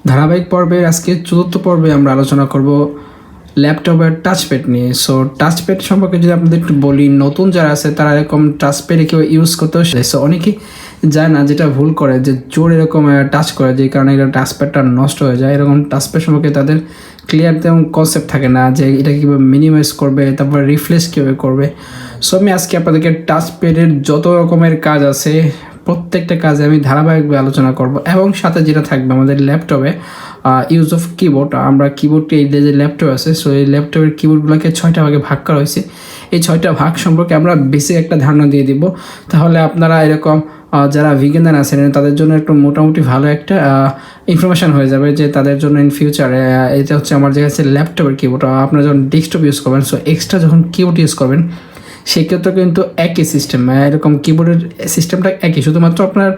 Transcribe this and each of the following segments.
ধারাবাহিক পর্বে আজকে চতুর্থ পর্বে আমরা আলোচনা করব ল্যাপটপের টাচপ্যাড নিয়ে। সো টাচপ্যাড সম্পর্কে যদি আপনাদের একটু বলি, নতুন যারা আছে তারা এরকম টাচপ্যাডে কেউ ইউজ করতেও সো অনেকেই যায় না, যেটা ভুল করে যে জোর এরকম টাচ করে, যে কারণে এটা টাচপ্যাডটা নষ্ট হয়ে যায়। এরকম টাচপ্যাড সম্পর্কে তাদের ক্লিয়ার তেমন কনসেপ্ট থাকে না যে এটা কীভাবে মিনিমাইজ করবে, তারপর রিফ্রেশ কীভাবে করবে। সো আমি আজকে আপনাদেরকে টাচপ্যাডের যত রকমের কাজ আছে প্রত্যেকটা কাজে আমি ধারাবাহিকভাবে আলোচনা করব, এবং সাথে যেটা থাকবে আমাদের ল্যাপটপে ইউজ অফ কিবোর্ড। আমরা কিবোর্ডটি এই যে ল্যাপটপ আছে, সো এই ল্যাপটপের কিবোর্ডগুলোকে 6টা ভাগে ভাগ করা হয়েছে। এই 6টা ভাগ সম্পর্কে আমরা বেসিক একটা ধারণা দিয়ে দিব, তাহলে আপনারা এরকম যারা বিগিনার আছেন তাদের জন্য একটু মোটামুটি ভালো একটা ইনফরমেশান হয়ে যাবে, যে তাদের জন্য ইন ফিউচারে এটা হচ্ছে আমার যে কাছে ল্যাপটপের কিবোর্ড। আপনারা যখন ডেস্কটপ ইউজ করবেন, সো এক্সট্রা যখন কিবোর্ড ইউজ করবেন সেক্ষেত্রে কিন্তু একই সিস্টেম, এরকম কিবোর্ডের সিস্টেমটা একই, শুধুমাত্র আপনার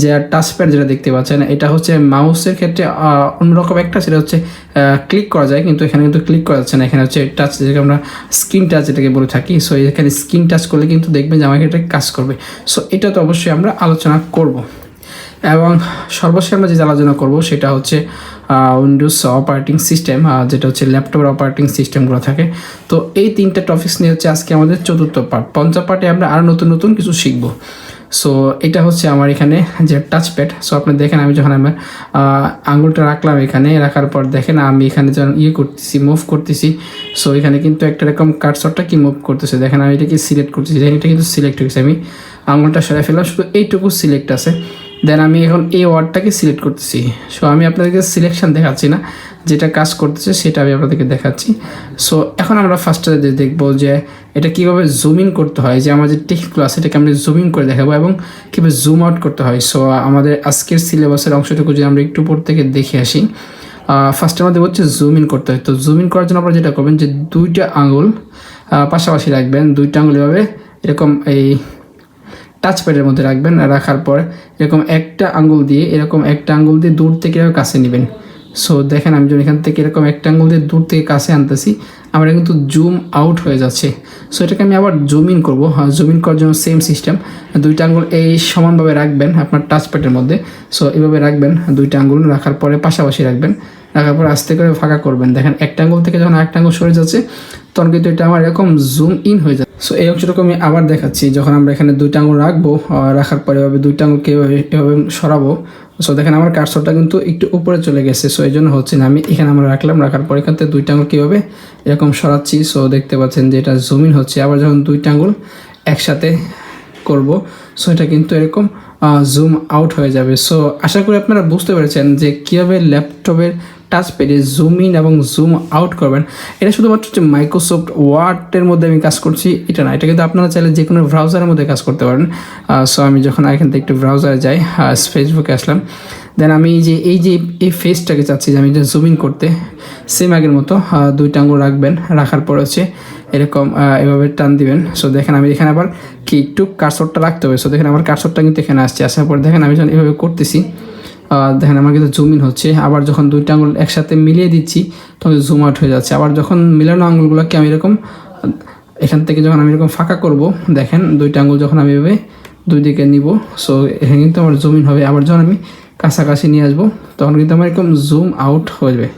যে টাচপ্যাড যেটা দেখতে পাচ্ছেন এটা হচ্ছে মাউসের ক্ষেত্রে অন্যরকম একটা, সেটা হচ্ছে ক্লিক করা যায়, কিন্তু এখানে কিন্তু ক্লিক করা যাচ্ছে না। এখানে হচ্ছে টাচ, যেটাকে আমরা স্ক্রিন টাচ যেটাকে বলে থাকি। সো এখানে স্ক্রিন টাচ করলে কিন্তু দেখবেন যে আমাকে এটা কাজ করবে। সো এটা তো অবশ্যই আমরা আলোচনা করব, এবং সর্বশেষ আমরা যে আলোচনা করব সেটা হচ্ছে উইন্ডোজ অপারেটিং সিস্টেম, যেটা হচ্ছে ল্যাপটপের অপারেটিং সিস্টেমগুলো থাকে। তো এই 3টা টপিকস নিয়ে হচ্ছে আজকে আমাদের চতুর্থ পার্ট। পঞ্চম পার্টে আমরা আরও নতুন নতুন কিছু শিখব। সো এটা হচ্ছে আমার এখানে যে টাচপ্যাড। সো আপনি দেখেন আমি যখন আমার আঙুলটা রাখলাম, এখানে রাখার পর দেখেন আমি এখানে যখন করতেছি, মুভ করতেছি, সো এখানে কিন্তু একটা রকম কার্সরটা কি মুভ করতেছে, দেখেন আমি এটাকে সিলেক্ট করতেছি, দেখেন এটা কিন্তু সিলেক্ট হয়েছে। আমি আঙুলটা সরাই ফেললাম, শুধু এইটুকু সিলেক্ট আছে। দেন আমি এখন এই ওয়ার্ডটাকে সিলেক্ট করতেছি। সো আমি আপনাদেরকে সিলেকশন দেখাচ্ছি না, যেটা কাজ করতেছে সেটা আমি আপনাদেরকে দেখাচ্ছি। সো এখন আমরা ফার্স্টে দেখবো যে এটা কীভাবে জুম ইন করতে হয়, যে আমার যে টেক্সটগুলো আছে এটাকে আমরা জুম ইন করে দেখাবো, এবং কীভাবে জুম আউট করতে হয়। সো আমাদের আজকের সিলেবাসের অংশটুকু যদি আমরা একটু উপর থেকে দেখে আসি, ফার্স্টে আমাদের হচ্ছে জুম ইন করতে হয়। তো জুম ইন করার জন্য আপনারা যেটা করবেন যে 2টা আঙুল পাশাপাশি রাখবেন, 2টা আঙুল এভাবে এরকম এই টাচপ্যাডের মধ্যে রাখবেন। রাখার পর এরকম একটা আঙ্গুল দিয়ে দূর থেকে কাছে নেবেন। সো দেখেন আমি যখন এখান থেকে এরকম একটা আঙ্গুল দিয়ে দূর থেকে কাছে আনতেছি, আমরা কিন্তু জুম আউট হয়ে যাচ্ছে। সো এটাকে আমি আবার জুম ইন করবো। জুম ইন করার জন্য সেম সিস্টেম, 2টা আঙ্গুল এই সমানভাবে রাখবেন আপনার টাচপ্যাডের মধ্যে। সো এভাবে রাখবেন, 2টা আঙ্গুল রাখার পরে পাশাপাশি রাখবেন, রাখার পর আস্তে করে ফাঁকা করবেন। দেখেন একটা আঙ্গুল থেকে যখন আরেকটা আঙ্গুল সরে যাচ্ছে তখন কিন্তু এটা আমার এরকম জুম ইন হয়ে যাচ্ছে। সো এই অংশটুকু আমি আবার দেখাচ্ছি, যখন আমরা এখানে 2টা আঙুল রাখবো, রাখার পরে এভাবে 2টা আঙুলকে এভাবে সরাবো। সো দেখেন আমার কার্সরটা কিন্তু একটু উপরে চলে গেছে, সো এই জন্য হচ্ছে না। আমি এখানে আমরা রাখলাম, রাখার পরে এখান থেকে 2টা আঙুল কীভাবে এরকম সরাচ্ছি। সো দেখতে পাচ্ছেন যে এটা জুম ইন হচ্ছে। আবার যখন 2টা আঙুল একসাথে করব, সো এটা কিন্তু এরকম জুম আউট হয়ে যাবে। সো আশা করি আপনারা বুঝতে পেরেছেন যে কীভাবে ল্যাপটপের টাচপ্যাডে জুম ইন এবং জুম আউট করবেন। এটা শুধুমাত্র যে মাইক্রোসফট ওয়ার্ডের মধ্যে আমি কাজ করছি এটা না, এটা কিন্তু আপনারা চাইলে যে কোনো ব্রাউজারের মধ্যে কাজ করতে পারেন। সো আমি যখন এখান থেকে একটু ব্রাউজারে যাই, ফেসবুকে আসলাম, দেন আমি এই ফেসটাকে চাচ্ছি যে আমি যে জুম ইন করতে, সেম আগের মতো 2টা আঙুল রাখবেন, রাখার পর হচ্ছে এরকম এভাবে টান দিবেন। সো দেখেন আমি এখানে আবার কি একটু কার্সরটা রাখতে হবে। সো দেখেন আমার কার্সরটা কিন্তু এখানে আসছে, আসার পর দেখেন আমি যখন এভাবে করতেছি, দেখেন আমার কিন্তু জুম ইন হচ্ছে। আবার যখন 2টা আঙুল একসাথে মিলিয়ে দিচ্ছি তখন জুম আউট হয়ে যাচ্ছে। আবার যখন মিলানো আঙুলগুলোকে আমি এরকম এখান থেকে যখন আমি এরকম ফাঁকা করব, দেখেন 2টা আঙুল যখন আমি এভাবে 2 দিকে নিব, সো এখানে কিন্তু আমার জুম ইন হবে। আবার যখন আমি কাছাকাছি নিয়ে আসবো তখন কিন্তু আমার এরকম জুম আউট হয়ে যাবে।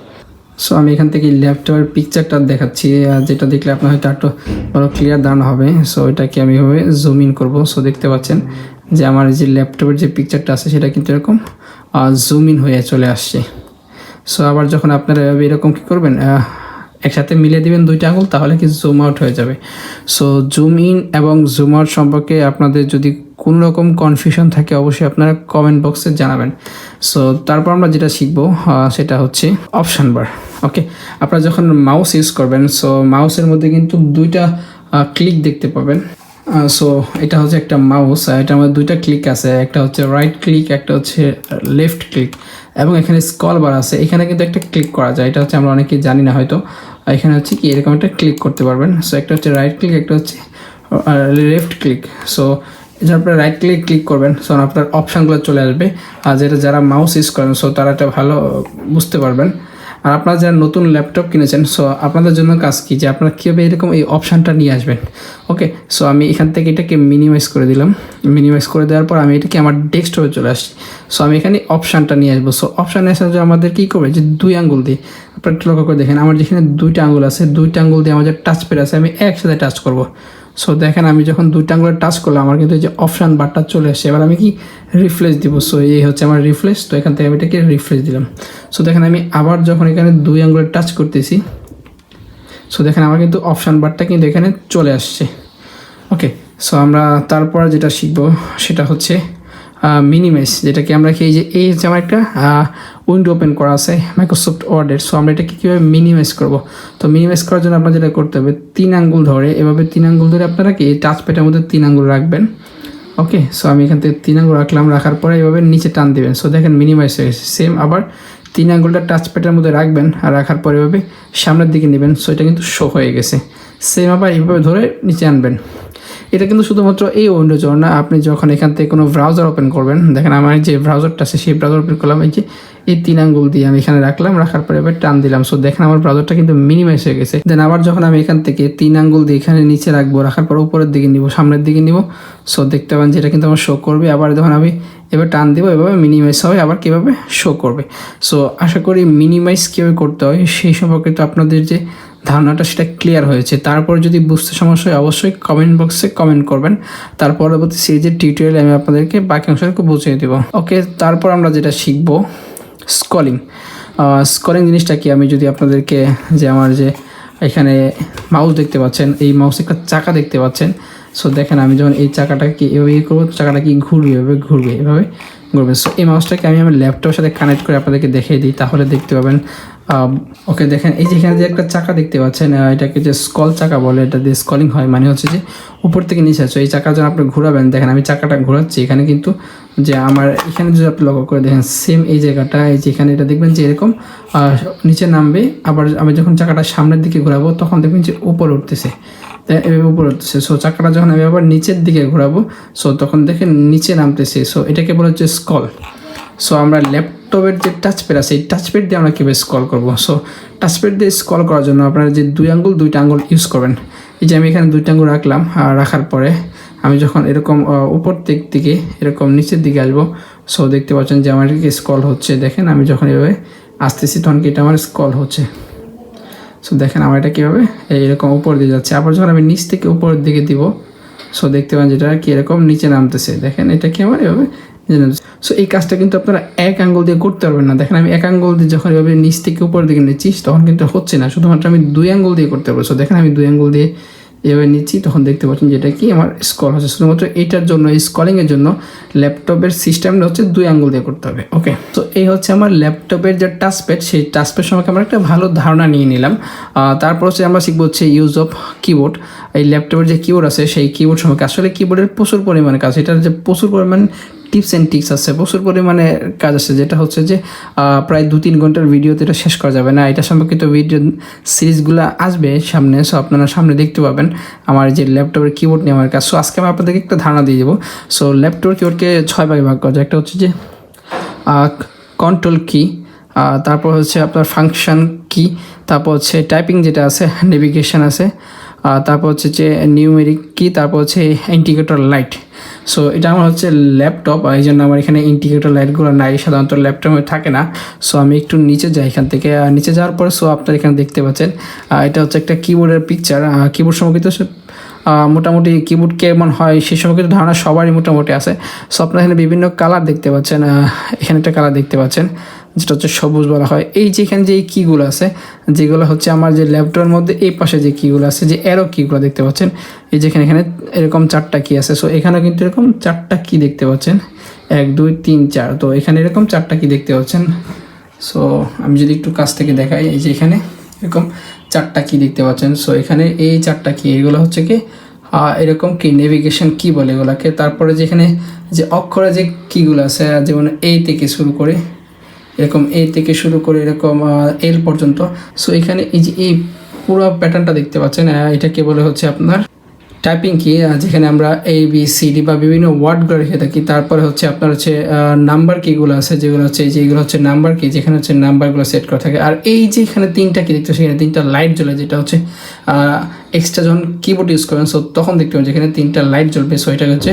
সো আমি এখান থেকে ল্যাপটপের পিকচারটা দেখাচ্ছি, যেটা দেখলে আপনার হয়তো একটু বড় ক্লিয়ার ধারণা হবে। সো এটাকে আমি এভাবে জুম ইন করবো। সো দেখতে পাচ্ছেন যে আমার যে ল্যাপটপের যে পিকচারটা আছে সেটা কিন্তু এরকম জুম ইন হয়ে চলে আসছে। সো আবার যখন আপনারা এরকম কী করবেন, একসাথে মিলিয়ে দিবেন 2টা আঙুল, তাহলে কি জুম আউট হয়ে যাবে। সো জুম ইন এবং জুম আউট সম্পর্কে আপনাদের যদি কোনো রকম কনফিউশন থাকে অবশ্যই আপনারা কমেন্ট বক্সে জানাবেন। সো তারপর আমরা যেটা শিখবো সেটা হচ্ছে অপশান বার। ওকে, আপনারা যখন মাউস ইউজ করবেন, সো মাউসের মধ্যে কিন্তু 2টা ক্লিক দেখতে পাবেন। সো এটা হচ্ছে একটা মাউস, এটার মধ্যে 2টা ক্লিক আছে, একটা হচ্ছে রাইট ক্লিক, একটা হচ্ছে লেফট ক্লিক, এবং এখানে স্ক্রল বার আছে। এখানে কিন্তু একটা ক্লিক করা যায়, এটা হচ্ছে আমরা অনেকেই জানি না হয়তো। এখানে হচ্ছে কি এরকম একটা ক্লিক করতে পারবেন। সো একটা হচ্ছে রাইট ক্লিক, একটা হচ্ছে লেফট ক্লিক। সো যখন আপনার রাইট ক্লিক করবেন, সো আপনার অপশানগুলো চলে আসবে, আর যারা মাউস ইউজ করেন সো তারা এটা ভালো বুঝতে পারবেন। আর আপনারা যারা নতুন ল্যাপটপ কিনেছেন, সো আপনাদের জন্য কাজ কি যে আপনারা কীভাবে এরকম এই অপশানটা নিয়ে আসবেন। ওকে, সো আমি এখান থেকে এটাকে মিনিমাইজ করে দিলাম। মিনিমাইজ করে দেওয়ার পর আমি এটাকে আমার ডেস্কটপে চলে আসছি। সো আমি এখানে অপশানটা নিয়ে আসবো। সো অপশানে আসার জন্য আমাদের কী করবে যে 2 আঙ্গুল দিয়ে, আপনারা একটু লক্ষ্য করে দেখেন আমার যেখানে 2টা আঙ্গুল আছে, 2টা আঙ্গুল দিয়ে আমার যে টাচ প্যাড আছে আমি একসাথে টাচ করব। সো দেখেন আমি যখন 2টা আঙ্গুলে টাচ করলাম আমার কিন্তু এই যে অপশান বারটা চলে আসছে। এবার আমি কি রিফ্রেশ দিব। সো এই হচ্ছে আমার রিফ্রেশ। তো এখান থেকে আমি এটাকে রিফ্রেশ দিলাম। সো দেখেন আমি আবার যখন এখানে 2 আঙ্গুলে টাচ করতেছি, সো দেখেন আমার কিন্তু অপশান বারটা কিন্তু এখানে চলে আসছে। ওকে, সো আমরা তারপর যেটা শিখবো সেটা হচ্ছে মিনিমাইজ, যেটাকে আমরা কি এই হচ্ছে আমার একটা উইন্ডো ওপেন করা আছে মাইক্রোসফট ওয়ার্ডের। সো আমরা এটাকে কীভাবে মিনিমাইজ করবো। তো মিনিমাইজ করার জন্য আপনার যেটা করতে হবে 3 আঙ্গুল ধরে, এভাবে 3 আঙ্গুল ধরে আপনারা কি এই টাচ প্যাডের মধ্যে 3 আঙ্গুল রাখবেন। ওকে, সো আমি এখান থেকে 3 আঙ্গুল রাখলাম, রাখার পরে এভাবে নিচে টান দেবেন। সো দেখেন মিনিমাইজ হয়ে গেছে। সেম আবার 3 আঙ্গুলটা টাচ প্যাডের মধ্যে রাখবেন, আর রাখার পরে এভাবে সামনের দিকে নেবেন। সো এটা কিন্তু শো হয়ে গেছে। সেম আবার এইভাবে ধরে নিচে আনবেন। এটা কিন্তু শুধুমাত্র এই উইন্ডোর জন্য না, আপনি যখন এখান থেকে কোনো ব্রাউজার ওপেন করবেন, দেখেন আমার যে ব্রাউজারটা আছে সেই ব্রাউজার ওপেন করলাম, এই যে এই 3 আঙ্গুল দিয়ে আমি এখানে রাখলাম, রাখার পরে এবার টান দিলাম। সো দেখেন আমার ব্রাউজারটা কিন্তু মিনিমাইজ হয়ে গেছে। দেন আবার যখন আমি এখান থেকে 3 আঙ্গুল দিয়ে এখানে নিচে রাখবো, রাখার পর উপরের দিকে নিব, সামনের দিকে নিব, সো দেখতে পাবেন যেটা কিন্তু আমার শো করবে। আবার যখন আমি এবার টান দিব এভাবে মিনিমাইজ হবে, আবার কীভাবে শো করবে। সো আশা করি মিনিমাইজ কীভাবে করতে হয় সেই সম্পর্কে তো আপনাদের যে ধারণাটা সেটা ক্লিয়ার হয়েছে। তারপর যদি বুঝতে সমস্যা হয় অবশ্যই কমেন্ট বক্সে কমেন্ট করবেন। তার পরবর্তী সিরিজের টিউটোরিয়ালে আমি আপনাদেরকে বাকি অংশটুকু বুঝিয়ে দেবো। ওকে, তারপর আমরা যেটা শিখবো স্কলিং। স্কলিং জিনিসটা কি, আমি যদি আপনাদেরকে যে আমার যে এখানে মাউস দেখতে পাচ্ছেন, এই মাউসে একটা চাকা দেখতে পাচ্ছেন। সো দেখেন আমি যখন এই চাকাটাকে এভাবে করবো, চাকাটা কি ঘুরবে, এভাবে ঘুরবে, এভাবে ঘুরবে। সো এই মাউসটাকে আমি আমার ল্যাপটপের সাথে কানেক্ট করে আপনাদেরকে দেখিয়ে দিই, তাহলে দেখতে পাবেন। ওকে, দেখেন এই যে এখানে যে একটা চাকা দেখতে পাচ্ছেন, এটাকে যে স্কল চাকা বলে, এটা দিয়ে স্কলিং হয়, মানে হচ্ছে যে উপর থেকে নিচে আসছে। এই চাকা যখন আপনি ঘোরাবেন, দেখেন আমি চাকাটা ঘোরাচ্ছি, এখানে কিন্তু যে আমার এখানে যদি আপনি লক্ষ্য করে দেখেন সেম এই জায়গাটা, এই যে এখানে এটা দেখবেন যে এরকম নিচে নামবে। আবার আমি যখন চাকাটা সামনের দিকে ঘোরাবো তখন দেখবেন যে উপরে উঠতেছে, এভাবে উপরে উঠতেছে। সো চাকাটা যখন আমি আবার নিচের দিকে ঘোরাবো, সো তখন দেখেন নিচে নামতেছে। সো এটাকে বলা হচ্ছে স্কল। সো আমরা ল্যাপটপের যে টাচপ্যাড আছে এই টাচপ্যাড দিয়ে আমরা কীভাবে স্ক্রল করবো। সো টাচপ্যাড দিয়ে স্ক্রল করার জন্য আপনারা যে 2টা আঙ্গুল ইউজ করবেন। এই যে আমি এখানে 2টা আঙ্গুল রাখলাম, রাখার পরে আমি যখন এরকম উপর দিক থেকে এরকম নিচের দিকে আসবো, সো দেখতে পাচ্ছেন যে আমার কি স্ক্রল হচ্ছে। দেখেন আমি যখন এভাবে আসতেছি তখন কি এটা আমার স্ক্রল হচ্ছে। সো দেখেন আমার এটা কীভাবে এরকম উপর দিয়ে যাচ্ছে। আবার যখন আমি নিচ থেকে উপরের দিকে দিব, সো দেখতে পান যেটা কি এরকম নিচে নামতেছে। দেখেন এটা কি আমার এভাবে। সো এই কাজটা কিন্তু আপনারা 1 আঙ্গুল দিয়ে করতে পারবেন না। দেখেন আমি 1 আঙ্গুল দিয়ে যখন এভাবে নিচ থেকে উপরের দিকে নিচ্ছি তখন কিন্তু হচ্ছে না, শুধুমাত্র আমি 2 আঙ্গুল দিয়ে করতে পারবো। সো দেখেন আমি 2 আঙ্গুল দিয়ে এভাবে নিচ্ছি, তখন দেখতে পাচ্ছেন যেটা কি আমার স্ক্রল হচ্ছে। শুধুমাত্র এটার জন্য, এই স্ক্রলিংয়ের জন্য ল্যাপটপের সিস্টেমটা হচ্ছে 2 আঙ্গুল দিয়ে করতে হবে। ওকে, তো এই হচ্ছে আমার ল্যাপটপের যে টাচপ্যাড, সেই টাচপ্যাড সম্পর্কে আমরা একটা ভালো ধারণা নিয়ে নিলাম। তারপর হচ্ছে আমরা শিখবো হচ্ছে ইউজ অফ কিবোর্ড। এই ল্যাপটপের যে কিবোর্ড আছে সেই কিবোর্ড সম্পর্কে, আসলে কিবোর্ডের প্রচুর পরিমাণে কাজ, এটার যে প্রচুর পরিমাণ টিপস অ্যান্ড ট্রিক্স আছে, প্রচুর পরিমাণে কাজ আছে, যেটা হচ্ছে যে প্রায় 2-3 ঘন্টার ভিডিওতে এটা শেষ করা যাবে না। এটা সম্পর্কিত ভিডিও সিরিজগুলো আসবে সামনে, সো আপনারা সামনে দেখতে পাবেন আমার যে ল্যাপটপের কিবোর্ড নিয়ে আমার কাজ। সো আজকে আমি আপনাদেরকে একটা ধারণা দিয়ে দেবো। সো ল্যাপটপের কিবোর্ডকে 6 ভাগে ভাগ করা যায়। একটা হচ্ছে যে কন্ট্রোল কি, তারপর হচ্ছে আপনার ফাংশন কি, তারপর হচ্ছে টাইপিং যেটা আছে, নেভিগেশন আছে, তারপর হচ্ছে যে নিউমেরিক কি, তারপর হচ্ছে ইন্ডিকেটর লাইট। সো এটা আমার হচ্ছে ল্যাপটপ, এই জন্য আমার এখানে ইন্ডিকেটর লাইটগুলো নাই, সাধারণত ল্যাপটপে থাকে না। সো আমি একটু নিচে যাই এখান থেকে, নিচে যাওয়ার পরে সো আপনারা এখানে দেখতে পাচ্ছেন এটা হচ্ছে একটা কিবোর্ডের পিকচার। কিবোর্ড সম্পর্কিত মোটামুটি কিবোর্ড কেমন হয় সেই সম্পর্কিত ধারণা সবারই মোটামুটি আছে। সো আপনারা এখানে বিভিন্ন কালার দেখতে পাচ্ছেন, এখানে একটা কালার দেখতে পাচ্ছেন যেটা হচ্ছে সবুজ বলা হয়। এই যে এখানে যে কিগুলো আছে, যেগুলো হচ্ছে আমার যে ল্যাপটপের মধ্যে এই পাশে যে কিগুলো আছে, যে অ্যারো কিগুলো দেখতে পাচ্ছেন, এই যেখানে এখানে এরকম 4টা কি আছে। সো এখানেও কিন্তু এরকম 4টা কি দেখতে পাচ্ছেন, 1 2 3 4। তো এখানে এরকম 4টা কি দেখতে পাচ্ছেন। সো আমি যদি একটু কাছ থেকে দেখাই, এই যে এখানে এরকম 4টা কি দেখতে পাচ্ছেন। সো এখানে এই 4টা কি, এগুলো হচ্ছে কি এরকম কি নেভিগেশন কি বলে এগুলাকে। তারপরে যেখানে যে অক্ষরে যে কিগুলো আছে, যেমন এই থেকে শুরু করে এরকম, এই থেকে শুরু করে এরকম এল পর্যন্ত। সো এখানে এই যে এই পুরো প্যাটার্নটা দেখতে পাচ্ছেন, এটাকে বলে হচ্ছে আপনার টাইপিং কি, যেখানে আমরা এ বি সি ডি বা বিভিন্ন ওয়ার্ডগুলো রেখে থাকি। তারপরে হচ্ছে আপনার হচ্ছে নাম্বার কিগুলো আছে, যেগুলো হচ্ছে যেগুলো হচ্ছে নাম্বার কি, যেখানে হচ্ছে নাম্বারগুলো সেট করা থাকে। আর এই যে এখানে তিনটা কি দেখতে, সেখানে তিনটা লাইট জ্বলে, যেটা হচ্ছে এক্সট্রা যখন কিবোর্ড ইউজ করবেন সো তখন দেখতে পাবেন যেখানে তিনটা লাইট জ্বলবে। সো এটা হচ্ছে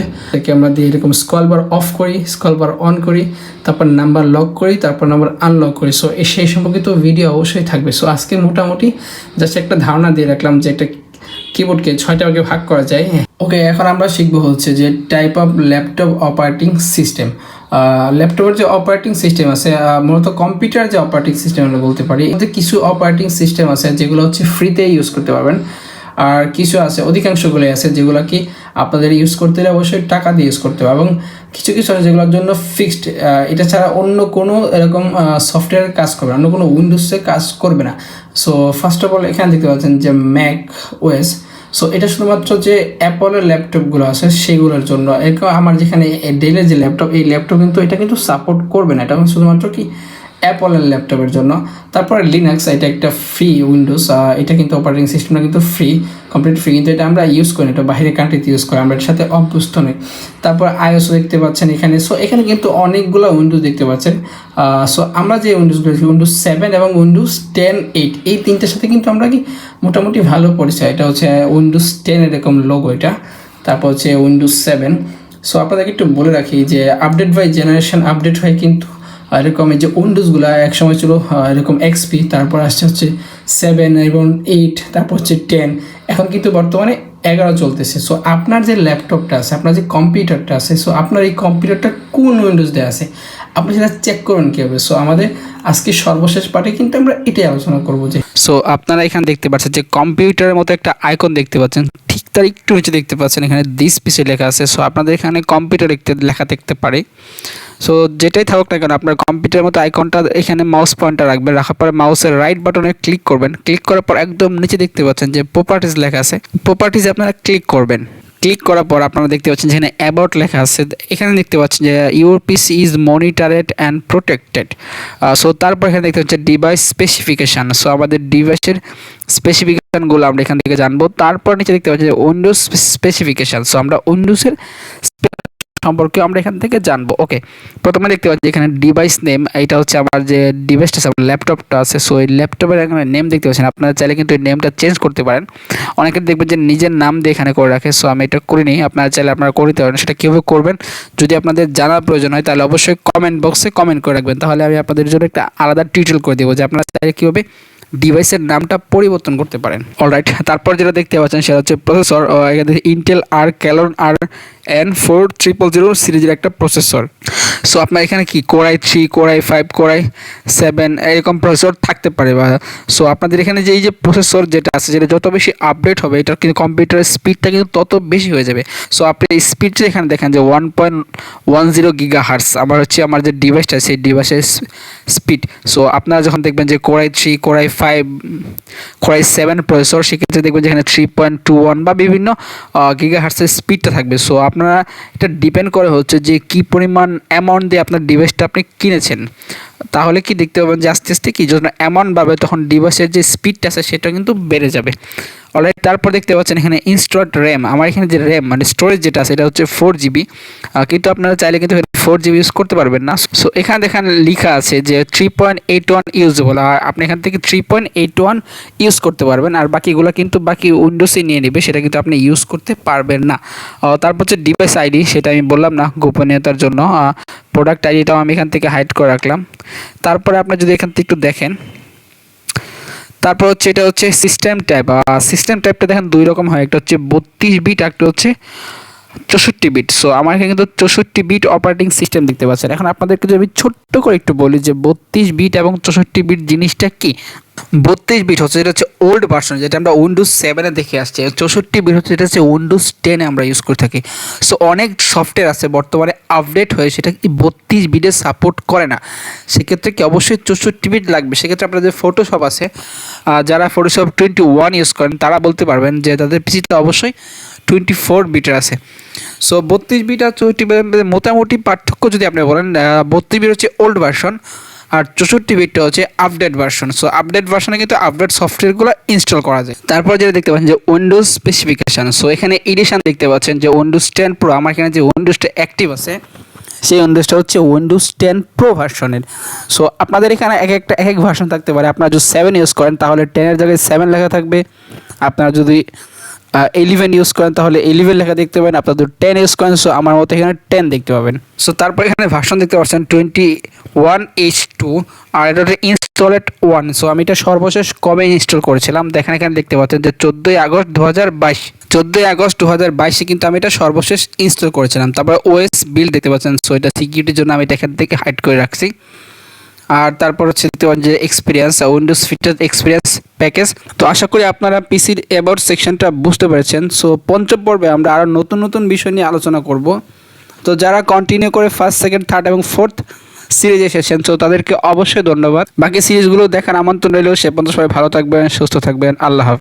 আমরা দিয়ে এরকম স্ক্রল বার অফ করি, স্ক্রল বার অন করি, তারপর নাম্বার লক করি, তারপর নাম্বার আনলক করি। সো সেই সম্পর্কিত ভিডিও অবশ্যই থাকবে। সো আজকে মোটামুটি জাস্ট একটা ধারণা দিয়ে রাখলাম যে একটা কিবোর্ডকে 6টা ভাগে ভাগ করা যায়। ওকে, এখন আমরা শিখবো হচ্ছে যে type of laptop operating system. ল্যাপটপের যে অপারেটিং সিস্টেম আছে, মূলত কম্পিউটার যে অপারেটিং সিস্টেম আমরা বলতে পারি, এতে কিছু অপারেটিং সিস্টেম আছে যেগুলো হচ্ছে ফ্রিতে ইউজ করতে পারবেন, আর কিছু আছে, অধিকাংশগুলোই আছে যেগুলো কি আপনাদের ইউজ করতে হলে অবশ্যই টাকা দিয়ে ইউজ করতে হবে, এবং কিছু কিছু আছে যেগুলোর জন্য ফিক্সড, এটা ছাড়া অন্য কোনো এরকম সফটওয়্যার কাজ করবে না, অন্য কোনো উইন্ডোজে কাজ করবে না। সো ফার্স্ট অফ অল এখানে দেখতে পাচ্ছেন যে ম্যাক ওএস। সো এটা শুধুমাত্র যে অ্যাপলের ল্যাপটপগুলো আছে সেগুলোর জন্য। এরকম আমার যেখানে ডেলের যে ল্যাপটপ, এই ল্যাপটপ কিন্তু এটা কিন্তু সাপোর্ট করবে না, এটা শুধুমাত্র কি অ্যাপলের ল্যাপটপের জন্য। তারপরে লিনাক্স, এটা একটা ফ্রি উইন্ডোজ, এটা কিন্তু অপারেটিং সিস্টেমটা কিন্তু ফ্রি, কমপ্লিট ফ্রি, কিন্তু এটা আমরা ইউজ করি না, এটা বাইরের কান্ট্রিতে ইউজ করি, আমরা এর সাথে অভ্যস্ত নই। তারপর আইওএস দেখতে পাচ্ছেন এখানে। সো এখানে কিন্তু অনেকগুলো উইন্ডোজ দেখতে পাচ্ছেন। সো আমরা যে উইন্ডোজগুলো, উইন্ডোজ 7 এবং উইন্ডোজ 10 8, এই তিনটার সাথে কিন্তু আমরা কি মোটামুটি ভালো পরিচয়। এটা হচ্ছে উইন্ডোজ 10 এরকম লোগো এটা, তারপর হচ্ছে উইন্ডোজ 7। সো আপনাদেরকে একটু বলে রাখি যে আপডেট বাই জেনারেশন আপডেট হয়, কিন্তু এরকম এই যে উইন্ডোজগুলো একসময় ছিল এরকম এক্সপি, তারপর আসছে হচ্ছে 7 এবং 8, তারপর হচ্ছে 10, এখন কিন্তু বর্তমানে 11 চলতেছে। সো আপনার যে ল্যাপটপটা আছে, আপনার যে কম্পিউটারটা আছে, সো আপনার এই কম্পিউটারটা কোন উইন্ডোজ দেওয়া আছে আপনি সেটা চেক করবেন কীভাবে। সো আমাদের আজকে সর্বশেষ পার্টে কিন্তু আমরা এটাই আলোচনা করবো। যে সো আপনারা এখানে দেখতে পাচ্ছেন যে কম্পিউটারের মতো একটা আইকন দেখতে পাচ্ছেন, ঠিক তার একটু নিচে দেখতে পাচ্ছেন এখানে দিস পিসে লেখা আছে। সো আপনাদের এখানে কম্পিউটার লেখা দেখতে পারে। সো যেটাই থাকুক না কেন, আপনার কম্পিউটারের মতো আইকনটা এখানে মাউস পয়েন্টার রাখবেন, রাখার পরে মাউসের রাইট বাটনে ক্লিক করবেন। ক্লিক করার পর একদম নিচে দেখতে পাচ্ছেন যে প্রপার্টিজ লেখা আছে, প্রপার্টিজে আপনারা ক্লিক করবেন। ক্লিক করার পর আপনারা দেখতে পাচ্ছেন যেখানে অ্যাবাউট লেখা আছে, এখানে দেখতে পাচ্ছেন যে your PC is monitored and protected. So তারপর এখানে দেখতে পাচ্ছেন ডিভাইস স্পেসিফিকেশান। সো আমাদের ডিভাইসের স্পেসিফিকেশানগুলো আমরা এখান থেকে জানবো। তারপর নিচে দেখতে পাচ্ছি যে উইন্ডোজ স্পেসিফিকেশান। সো আমরা উইন্ডোজের সম্পর্কে আমরা এখান থেকে জানবো। ওকে, প্রথমে দেখতে পাচ্ছি এখানে ডিভাইস নেম, এটা হচ্ছে আমার যে ডিভাইসটা আছে, ল্যাপটপটা আছে। সো এই ল্যাপটপের এখানে নেম দেখতে পাচ্ছেন, আপনারা চাইলে কিন্তু এই নেমটা চেঞ্জ করতে পারেন। অনেকে দেখবেন যে নিজের নাম দিয়ে এখানে করে রাখে, সো আমি এটা করিনি, আপনারা চাইলে আপনারা করে দিতে পারেন। সেটা কীভাবে করবেন যদি আপনাদের জানার প্রয়োজন হয় তাহলে অবশ্যই কমেন্ট বক্সে কমেন্ট করে রাখবেন, তাহলে আমি আপনাদের জন্য একটা আলাদা টিউটোরিয়াল করে দেবো যে আপনারা চাইলে কীভাবে ডিভাইসের নামটা পরিবর্তন করতে পারেন। অলরাইট, তারপর যেটা দেখতে পাচ্ছেন সেটা হচ্ছে প্রসেসর, ইন্টেল ক্যালন N4000 সিরিজের একটা প্রসেসর। সো আপনার এখানে কি core i3, core i5, core i7 এরকম প্রসেসর থাকতে পারে। সো আপনাদের এখানে যে এই যে প্রসেসর যেটা আছে, যেটা যত বেশি আপডেট হবে এটার কিন্তু কম্পিউটারের স্পিডটা কিন্তু তত বেশি হয়ে যাবে। সো আপনি এই স্পিডটা এখানে দেখেন যে 1.10 GHz আমার যে ডিভাইসটা সেই ডিভাইসের স্পিড। সো আপনারা যখন দেখবেন যে core i3, core i5, core i7 processor, সেক্ষেত্রে দেখবেন যে এখানে 3.21 বা বিভিন্ন গিগাহার্টসের স্পিডটা থাকবে। সো আপনারা এটা ডিপেন্ড করে হচ্ছে যে কী পরিমাণ অ্যামাউন্ট দিয়ে আপনার ডিভাইসটা আপনি কিনেছেন, তাহলে কি দেখতে পাবেন যে আস্তে আস্তে কি যখন অ্যামাউন্ট বাড়বে তখন ডিভাইসের যে স্পিডটা আছে সেটা কিন্তু বেড়ে যাবে। অলরাইট, তারপর দেখতে পাচ্ছেন এখানে ইনস্টলড র্যাম, আমার এখানে যে র্যাম মানে স্টোরেজ যেটা আছে এটা হচ্ছে 4GB, কিন্তু আপনারা চাইলে কিন্তু 4GB ইউজ করতে পারবেন না। সো এখানে দেখেন লেখা আছে যে 3.81 ইউজেবল, আর আপনি এখান থেকে 3.81 ইউজ করতে পারবেন, আর বাকিগুলো কিন্তু বাকি উইন্ডোজে নিয়ে নেবে, সেটা কিন্তু আপনি ইউজ করতে পারবেন না। তারপর হচ্ছে ডিভাইস আইডি, সেটা আমি বললাম না গোপনীয়তার জন্য, প্রোডাক্ট আইডিটাও আমি এখান থেকে হাইড করে রাখলাম। তারপরে আপনি যদি এখান থেকে একটু দেখেন, তারপর হচ্ছে এটা হচ্ছে সিস্টেম টাইপ। সিস্টেম টাইপটা দেখেন দুই রকম হয়, একটা হচ্ছে 32 বিট, একটা হচ্ছে 64 বিট। সো আমার এখানে কিন্তু 64 বিট অপারেটিং সিস্টেম দেখতে পাচ্ছেন। এখন আপনাদেরকে যদি আমি ছোট্ট করে একটু বলি যে 32 বিট এবং 64 বিট জিনিসটা কি। 32 বিট হচ্ছে এটা হচ্ছে ওল্ড ভার্সন, যেটা আমরা উইন্ডোজ 7-এ দেখে আসছি। 64 বিট হচ্ছে এটা হচ্ছে উইন্ডোজ 10-এ আমরা ইউজ করে থাকি। সো অনেক সফটওয়্যার আছে বর্তমানে আপডেট হয়ে সেটা কি 32 বিটে সাপোর্ট করে না, সেক্ষেত্রে কি অবশ্যই 64 বিট লাগবে। সেক্ষেত্রে আপনাদের ফটোশপ আছে, যারা ফটোশপ 21 ইউজ করেন তারা বলতে পারবেন যে তাদের পিসিতে অবশ্যই 24 বিটের আছে। সো 32 বিট আর 64 বিটের মোটামুটি পার্থক্য যদি আপনি বলেন, 32 বিট হচ্ছে ওল্ড ভার্সন আর 64 বিটটা হচ্ছে আপডেট ভার্সন। সো আপডেট ভার্সনে কিন্তু আপডেট সফটওয়্যারগুলো ইনস্টল করা যায়। তারপর যেটা দেখতে পাচ্ছেন যে উইন্ডোজ স্পেসিফিকেশান, সো এখানে এডিশন দেখতে পাচ্ছেন যে উইন্ডোজ 10 প্রো, আমার এখানে যে উইন্ডোজটা অ্যাক্টিভ আছে সেই উইন্ডোজটা হচ্ছে উইন্ডোজ 10 প্রো ভার্সনের। সো আপনাদের এখানে এক এক ভার্সন থাকতে পারে। আপনারা যদি 7 ইউজ করেন তাহলে 10-এর জায়গায় 7 লেখা থাকবে। আপনারা যদি 11 ইউজ করেন তাহলে 11 লেখা দেখতে পাবেন। আপনারা যদি 10 ইউজ করেন সো আমার মতো এখানে 10 দেখতে পাবেন। সো তারপর এখানে ভার্সন দেখতে পাচ্ছেন 21H2 আর এটা হচ্ছে ইনস্টলেড 1। সো আমি এটা সর্বশেষ কবে ইনস্টল করেছিলাম দেখেন, এখানে দেখতে পাচ্ছেন যে 14 আগস্ট 2022 কিন্তু আমি এটা সর্বশেষ ইনস্টল করেছিলাম। তারপর ওএস বিল্ড দেখতে পাচ্ছেন, সো এটা সিকিউরিটির জন্য আমি এটা এখান থেকে হাইড করে রাখছি। আর তারপর হচ্ছে দেখতে পাচ্ছেন যে experience Windows feature experience package. তো আশা করি আপনারা পিসির অ্যাবাউট সেকশনটা বুঝতে পেরেছেন। সো পঞ্চম পর্বে আমরা আরও নতুন নতুন বিষয় নিয়ে আলোচনা করব। তো যারা কন্টিনিউ করে ফার্স্ট, সেকেন্ড, থার্ড এবং ফোর্থ সিরিজ এসেছেন সো তাদেরকে অবশ্যই ধন্যবাদ। বাকি সিরিজগুলো দেখার আমন্ত্রণ রইলেও সে পর্যন্ত সবাই ভালো থাকবেন, সুস্থ থাকবেন। আল্লাহ হাফেজ।